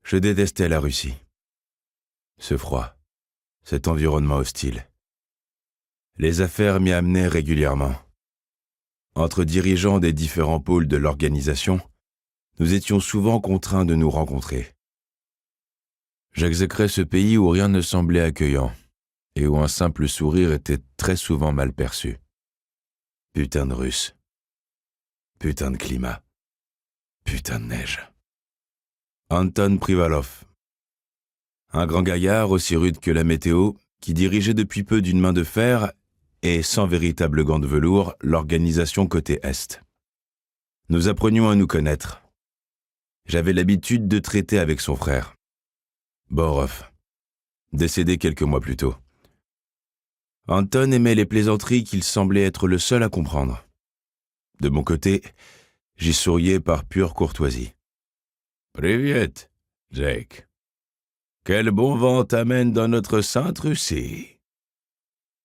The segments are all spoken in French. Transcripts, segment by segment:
Je détestais la Russie. Ce froid, cet environnement hostile. Les affaires m'y amenaient régulièrement. Entre dirigeants des différents pôles de l'organisation, nous étions souvent contraints de nous rencontrer. J'exécrais ce pays où rien ne semblait accueillant et où un simple sourire était très souvent mal perçu. Putain de Russes. Putain de climat. Putain de neige. Anton Privalov. Un grand gaillard aussi rude que la météo, qui dirigeait depuis peu d'une main de fer et sans véritable gant de velours l'organisation côté Est. Nous apprenions à nous connaître. J'avais l'habitude de traiter avec son frère, Borov, décédé quelques mois plus tôt. Anton aimait les plaisanteries qu'il semblait être le seul à comprendre. De mon côté, j'y souriais par pure courtoisie. « Privet, Jake. Quel bon vent t'amène dans notre sainte Russie ?»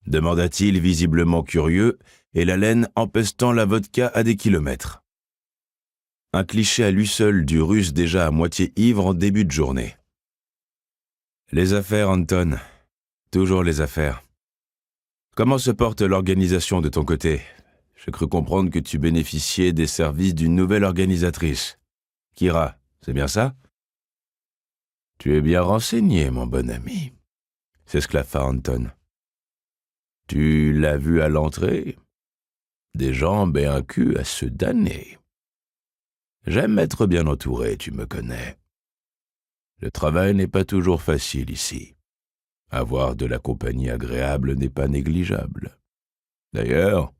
demanda-t-il visiblement curieux et l'haleine empestant la vodka à des kilomètres. Un cliché à lui seul du Russe déjà à moitié ivre en début de journée. Les affaires, Anton. Toujours les affaires. Comment se porte l'organisation de ton côté ? J'ai cru comprendre que tu bénéficiais des services d'une nouvelle organisatrice. Kira, c'est bien ça ? Tu es bien renseigné, mon bon ami, s'esclaffa Anton. Tu l'as vu à l'entrée ? Des jambes et un cul à se damner. J'aime être bien entouré, tu me connais. Le travail n'est pas toujours facile ici. Avoir de la compagnie agréable n'est pas négligeable. D'ailleurs,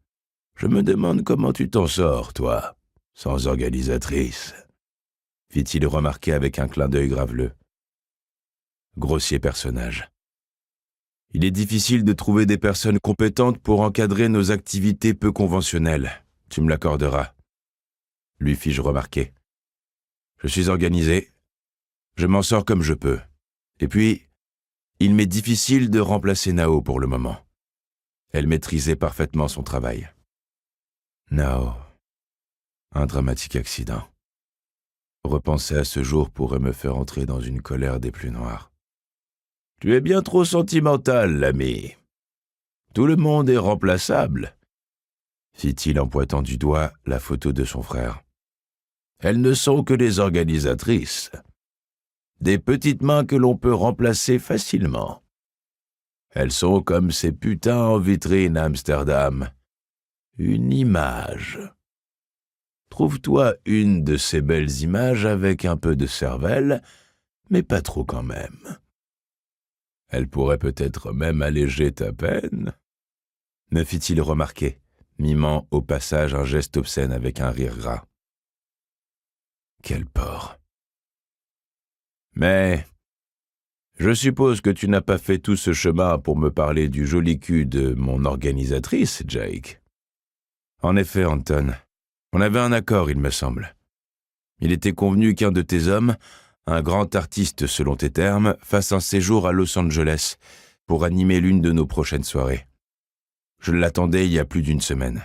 je me demande comment tu t'en sors, toi, sans organisatrice, fit-il remarquer avec un clin d'œil graveleux. Grossier personnage. Il est difficile de trouver des personnes compétentes pour encadrer nos activités peu conventionnelles, tu me l'accorderas, lui fis-je remarquer. Je suis organisé, je m'en sors comme je peux. Et puis, il m'est difficile de remplacer Nao pour le moment. Elle maîtrisait parfaitement son travail. Nao, un dramatique accident. Repenser à ce jour pourrait me faire entrer dans une colère des plus noires. Tu es bien trop sentimental, l'ami. Tout le monde est remplaçable, fit-il en pointant du doigt la photo de son frère. Elles ne sont que des organisatrices. Des petites mains que l'on peut remplacer facilement. Elles sont comme ces putains en vitrine à Amsterdam. Une image. Trouve-toi une de ces belles images avec un peu de cervelle, mais pas trop quand même. Elle pourrait peut-être même alléger ta peine, me fit-il remarquer, mimant au passage un geste obscène avec un rire gras. Quel porc. Mais je suppose que tu n'as pas fait tout ce chemin pour me parler du joli cul de mon organisatrice, Jake. En effet, Anton, on avait un accord, il me semble. Il était convenu qu'un de tes hommes, un grand artiste selon tes termes, fasse un séjour à Los Angeles pour animer l'une de nos prochaines soirées. Je l'attendais il y a plus d'une semaine.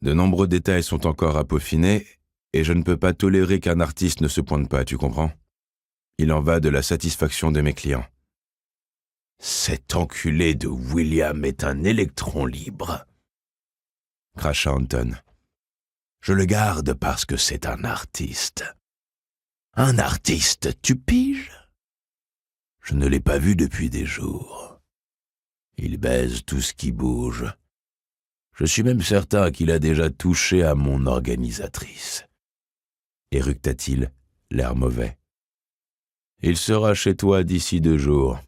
De nombreux détails sont encore à peaufiner et je ne peux pas tolérer qu'un artiste ne se pointe pas, tu comprends ? Il en va de la satisfaction de mes clients. Cet enculé de William est un électron libre, cracha Anton. Je le garde parce que c'est un artiste. Un artiste, tu piges ? Je ne l'ai pas vu depuis des jours. Il baise tout ce qui bouge. Je suis même certain qu'il a déjà touché à mon organisatrice. Éructa-t-il, l'air mauvais. Il sera chez toi d'ici 2 jours.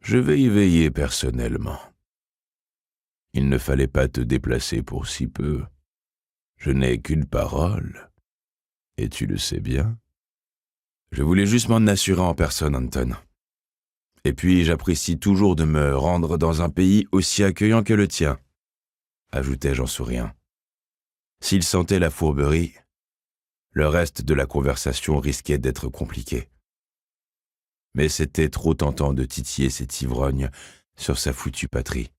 Je vais y veiller personnellement. Il ne fallait pas te déplacer pour si peu. Je n'ai qu'une parole. Et tu le sais bien. Je voulais juste m'en assurer en personne, Anton. Et puis, j'apprécie toujours de me rendre dans un pays aussi accueillant que le tien, ajoutai-je en souriant. S'il sentait la fourberie, le reste de la conversation risquait d'être compliqué. Mais c'était trop tentant de titiller cet ivrogne sur sa foutue patrie.